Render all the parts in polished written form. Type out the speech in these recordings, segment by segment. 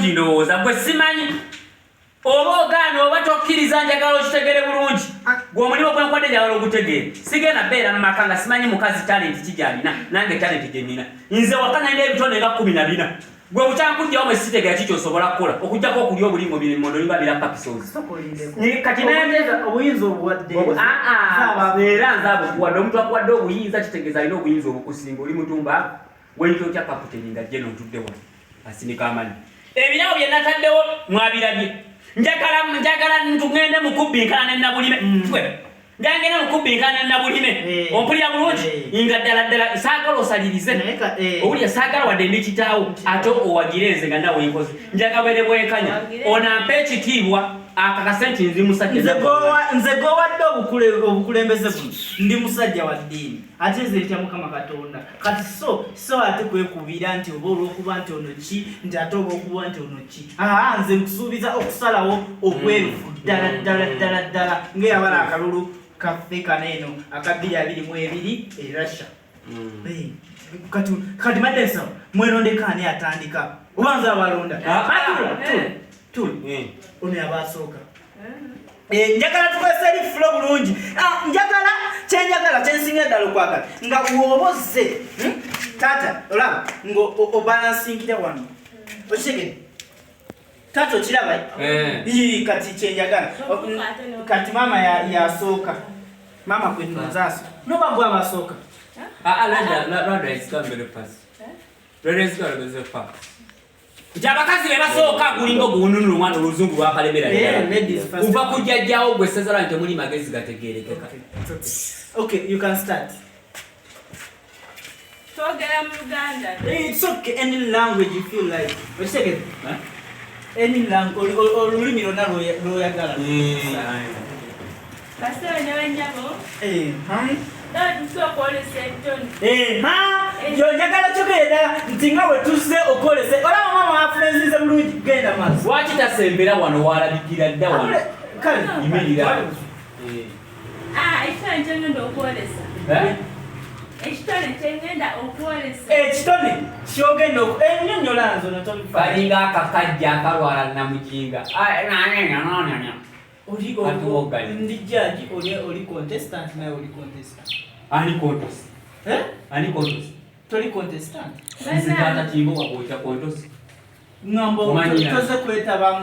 bulungi ndowooza gwe simanyi oba ogaana oba tokkiriza njagala okitegere bulungi gwe omulimu gwenkwadde njagala ogutegeere sigenda beera mu maka nga simanyi mukazi talenti kigyalina nange talenti gyenina nze wakana nina ebitone nga 14 gwe bukyankujjawo mwe sitegera kikyosobola kukola okugjako okulya obulimu bimondo liba birapa pisozi kati obuyinza obuwadde era nze abo kuwadde omuntu akuwadde obuyinza kitegeeza alina obuyinza obukusinga oli mutumba gwenyito kya kaputeni nga jje nontudde wano asindika amanyi ebirabo bye nataddewo mwabirabye njagala ntugende mukubbinkana ne Nabulime njagala mukubbinkana ne Nabulime ompulira bulungi nga ddala saagala osalirize obulya saagala wadde ndi kitaawo ate owagireze nga nawe enkozi njagala bwere bwenkanya onampa ekitiibwa akakasenti nzi musajja nze gowadde obukulembeze buno ndi musajja wa ddiini ate nze ntya Mukama Katonda kati so ate kwekubira nti oba olwokuba nti ono ki nti ate oba okuba nti ono ki nze nkusuubiza okusalawo okwerufu ddala ng'eyabala akalulu kaffe kaneeno aka 2022 erasha kati madde nsawo mwenondekaani atandika oba nze abalonda ono yabasooka njagala tukwesa eri fulo bulungi njagala kyensinga ddala okwagala nga woboze taata olaba nga obalansinkira wano okitegere taata okiraba kati kyenjagala kati maama yasooka maama kwenozaaso noba gwe abasooka abakazi be basooka gulinga oguwununula omwana oluzungu lwakalemera kuva kujjajjawo gwe sezala nti temuli magezi gategeerekeka Okay, you can start. It's okay, any language you feel like. Wait a second. Any language or lulimi lona loyagala. Njagala kyogenda nti nga bwe tuzze okolese olaba mama wafulenzize bulungi genda maaso lwaki tasembera wano walabikira dda wano kale yimirira ekitone kyogenda ennyonnyola nzo balinga akakajja akalwala namujinga ndi judge oli contestant naye oli contestant ani contest ani contest toli contestant nzikata kimbo wakoita contest ngambo toze kwetaba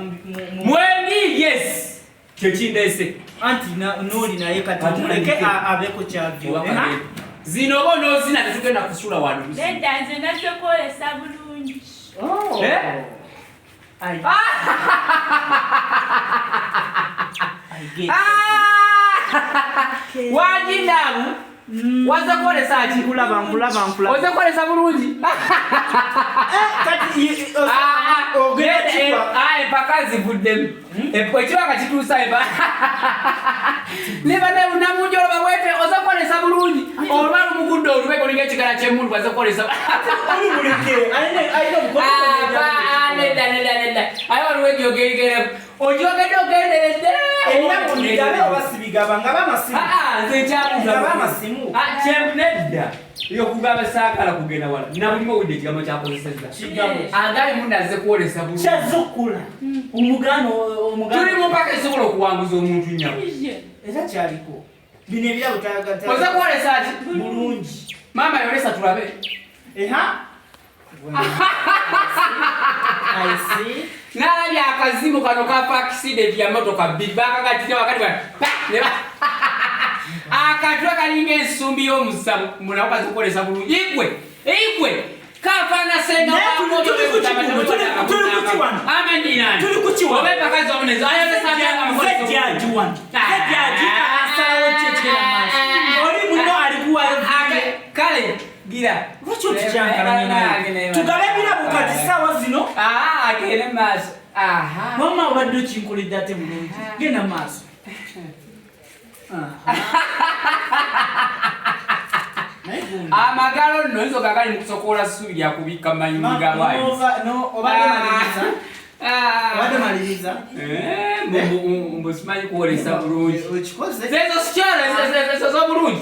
mwendi yes kyekindese anti noli naye kati muleke abeko kyavyo zino bono zina tetugenda kusula wano nedda nze natekolesa bulungi wajindamu waza kukolesa ki nkulaba oza kukolesa bulungi empaka zivuddemu ekiwaka kituusa nebanamujja olaba bwete oza kukolesa bulungi olwala omugudde olubega olinga ekigala ky'emundu waza kukolesa nedda aye waliwo egyogergereko ogyogedde ogenderedde nedda yokugamba saagala kugenda wala nabulimu owudde ekigambo kyakozesezza agali mundu azze kuwolesa bulungikyazukula tuli mu mpaka esobola okuwanguza omuntu nyawo era kyaliko bino ebirabo oza kuwolesa ki bulungi maama yolesa tulabe nalabye akazimu kano kafa accident ya motoka bbiri bakakatira wakati akatwa kalinga ensumbi y'omusamu munawo kazikolesa bulungi igwe kafana senga obepakazi omunezo kale gira tugabe birabo kati sawa zino agende maaso mama obadde okinkoledde ate mulungi genda maaso amagalo nno nzo gagali mukusokola ssubi lyakubika mayungi obadde maliriza mbosimanyi kuwolesa bulungi zezo sikyolezo zobulungi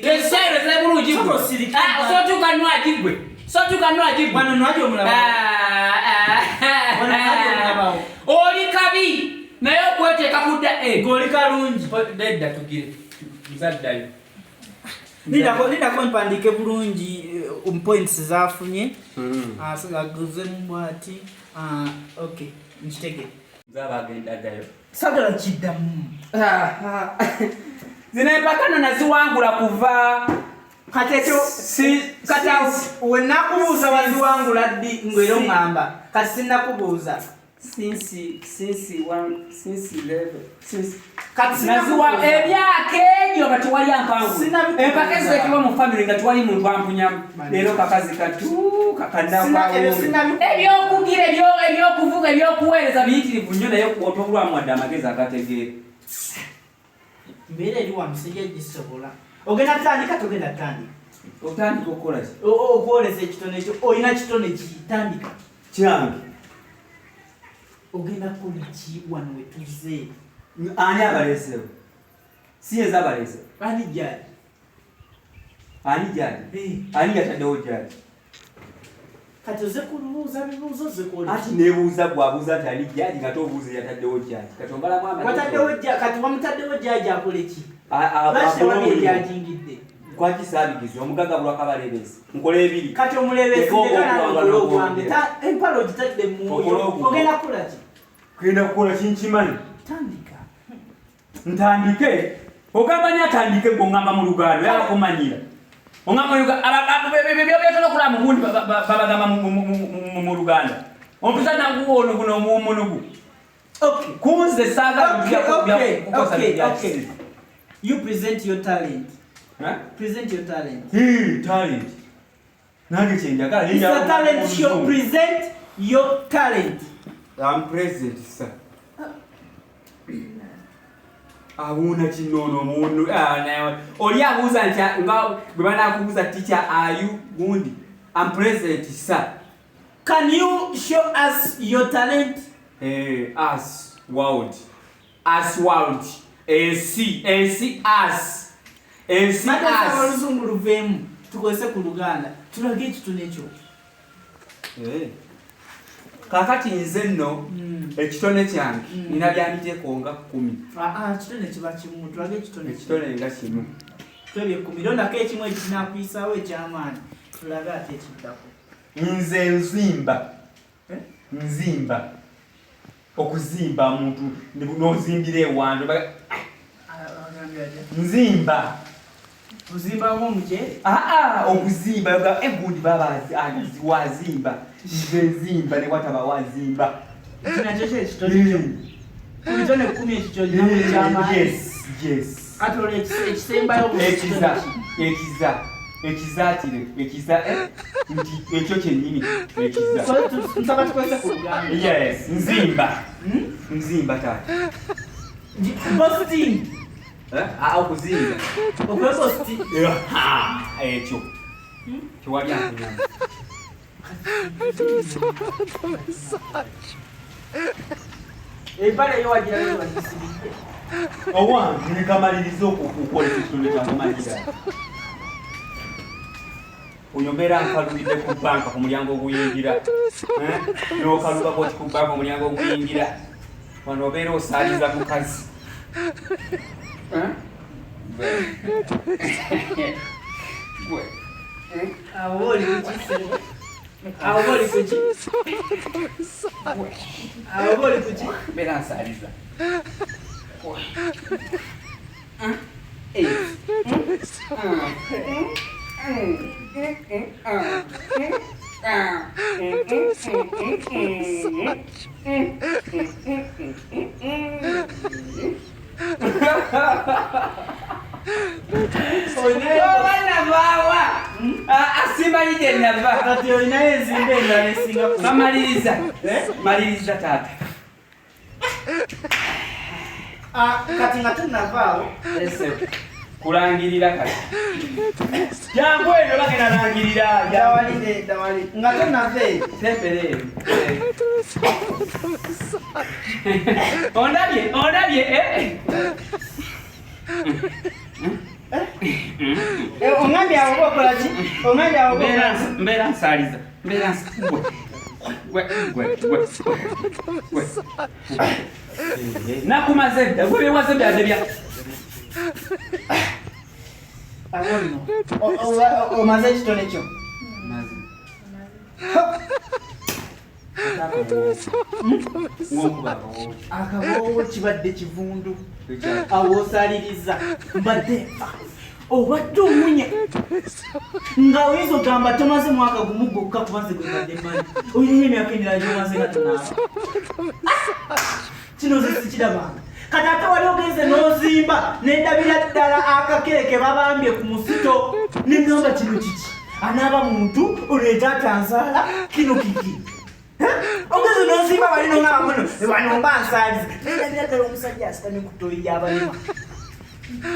esereze bulungi sotuka nwagigwe wano nwaje omulaba goli kalungi Dedda tugire. Muzaddayo. Linda ko mpandike bulungi points zafunye. Asigaguze mbwati. Okay. Nchitege. Zaba agenda dayo. Sagala kiddamu. Zina empakano naziwangula kuva katecho kata wenakubuuza waziwangula ddi ngwero ngamba kasina kubuuza since 11 kati naziwa ebyake ebyo kati wali ampangu empaka zekiwa mu family nga twali muntu ampunyamu lero kakazi katu kakanda ebyokugira ebyokuvuga ebyokuweereza biyitirivu nnyo naye otobulwamu adde amagezi agategeera mbere eri wa musajja gisobola ogenda tandika togenda tandika otandika okukola ki okwolesa ekitone ekyo olina kitone kitandika kyange ogenda kukola ki wano wetuze ani abaleesewo si eza abaleese ani jali ani yataddewo jali kati oze kulubuuza bibuuzo zekola ati nebuuza bwabuuza nti ani jali nga tobuuza yataddewo jali kati ombalamu kati wamutaddewo jaji akole ki jingidde kwaki saabigizi omugaga bulwa kabalebesi nkola ebiri kati omulebesi ogwange empalo ogitadde mumwoyo ogenda kukola ki genda kukola kinkimanyi tandika ntandike ogamba ni atandike ng'ongamba mu Luganda yakumanyira ongamba byobyotono kula mu bundi babagamba mu Luganda ompisa nanguwono guno omunugu kunze saaga okay. You present your talent. Present your talent. Talent. Nange chenjagala. It's a talent show. Present your talent. I'm present, sir. Awuna chinono munu. Oli abuza nti nga bwana akubuza teacher are you good? I'm present, sir. Can you show us your talent? Us world. Us world. As oluzungu luveemu tukozese ku Luganda tulage ekitone ekyo kakati nze nno ekitone kyange nina byanditeeko nga 10 kitone kiba kimu tulage ekitone nga kimu twebye 10 londako ekimu ekinakuyisaawo ekyamaanyi tulage ate ekiddako nze nzimba okuzimba muntu n'ozimbira ewantu nzimba uzimba omuje okuzimba egundi baba wazimba nzimba ne wataba wazimba nakyo kyekitone kubitone 10 ekitone ekyamaanyi yes kati olwo ekisembayo ekiza nti ekyo kyennyini ekiza nsaba tukozese ku Luganda yes nzimba taata posting okuzimba okweposti ekyo tewali akunyama empale eyo wagirayo wagisibidde owange nekamaliriza okukola ekitone kyangumalira onyombera nkalubidde ku banka ku mulyango oguyingira n'okaluba bwoti ku banka ku mulyango oguyingira wano obeera osaaliza mukazi awo oli kuki beera nsaaliza asimanyije nava kati olinayo enzimba endala esinga maliriza taata kati nga tunavaawo kulangirira kati jangu eno bagenda langirira dawali nga tonave sembere ondabye ongambye awo okola ki ongambye awo mbeera nsaaliza nakumaze dda gwe bewaze byazebya omaze ekitone kyo akaboowo kibadde kivundu awoosaliriza mbadde obadde omunya nga oyinza ogamba tomaze mwaka gumu gwokka kubanze gwe badde manyi oyina emyaka endala gyomaze nga tonaaba kino ze sikirabanga kati ate wali ogenze n'ozimba n'endabira ddala akakere ke babambye ku musito neŋŋamba kino kiki anaaba muntu oleeta atanzaala kino kiki ogenze n'ozimba balino nga bamuno banomba nsaalize n'endabira ddala omusajja asitamye ku ttooyi y'abalima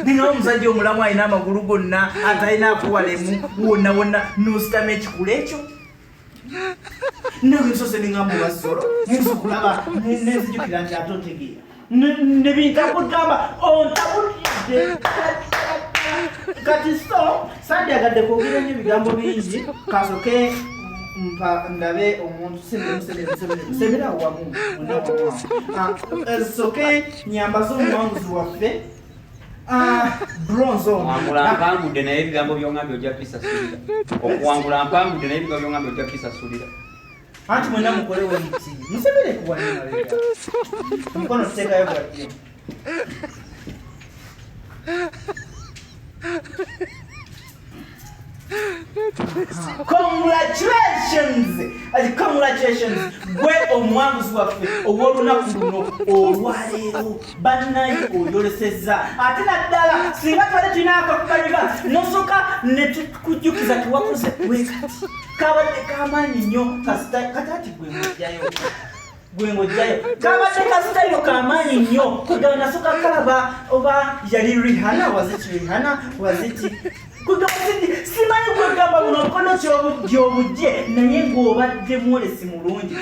nina omusajja omulamu alina amagulu gonna atalina akuwalemu wonna wonna n'ositama ekikula ekyo nawe nsose neŋŋamba obasolo nza okulaba nenzijukira nti ate otegeera nebintakugamba ontabulidde kati so sandyagadde kwogera nyo ebigambo bingi kasoke ndabe omuntu musebera wamu soke nyambaze omuwanguzi waffe bronze okuwangula mpangudde naye ebigambo byongambye ojja kbisasulira okuwangula mpangudde naye ebigambo byongambye ojja kbisasulira anti mwena mukolewo emiti musebere kuwanimabega omukono tuteekayo bwadde congratulations gwe omuwanguzi waffe ow'olunaku luno olwaleero bannaye oyolesezza ate naddala singa twali tulina akakubalira nosooka ne tukujjukiza tewakoze wekati kabadde kamaanyi nnyo kataati gwengojjayo kabadde kasitayo kamaanyi nnyo kugaba nasooka kalaba oba yali Rihanna waziti simanyi kwegamba buno mukono gyobujje naye ng'obadde mwolesi mulungi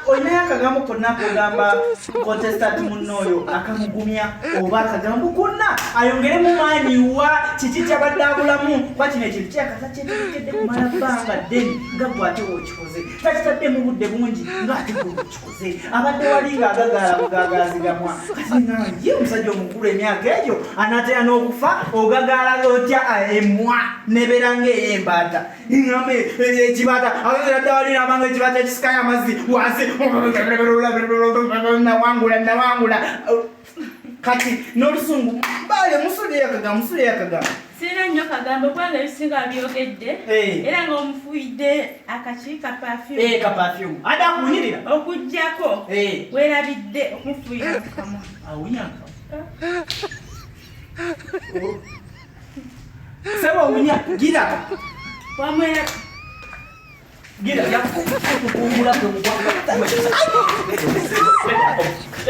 olinayo akagambo konna kogamba kontestant munnooyo akamugumya oba akagambo konna ayongeremu maanyi wa kiki kyabadde abulamu kuba kino ekintu kyakata kyetegekedde kumala bbanga ddeni nga bw'ate wokikoze takitadde mu budde bungi ng'ate gwokikoze abadde wali ng'agagaala bugagaazigamwa kati nga ye omusajja omukulu emyaka egyo anaatera n'okufa ogagaala otya emwa nebeera ng'ey'embaata ngambe ekibaata abazeradde walina abanga ekibaata ekisikayo amazzi wansi nawangula kati n'olusungu bale musuleyo akagamba sirina nnyo kagambo kubanga ebisinga byogedde era ng'omufuyidde akaki kapafyumu ate akuwunyirira okuggyako weerabidde okumufuyira mu kamwa awunyanka sebo awunya gira wamwera gira yakukungula kwe mugwanga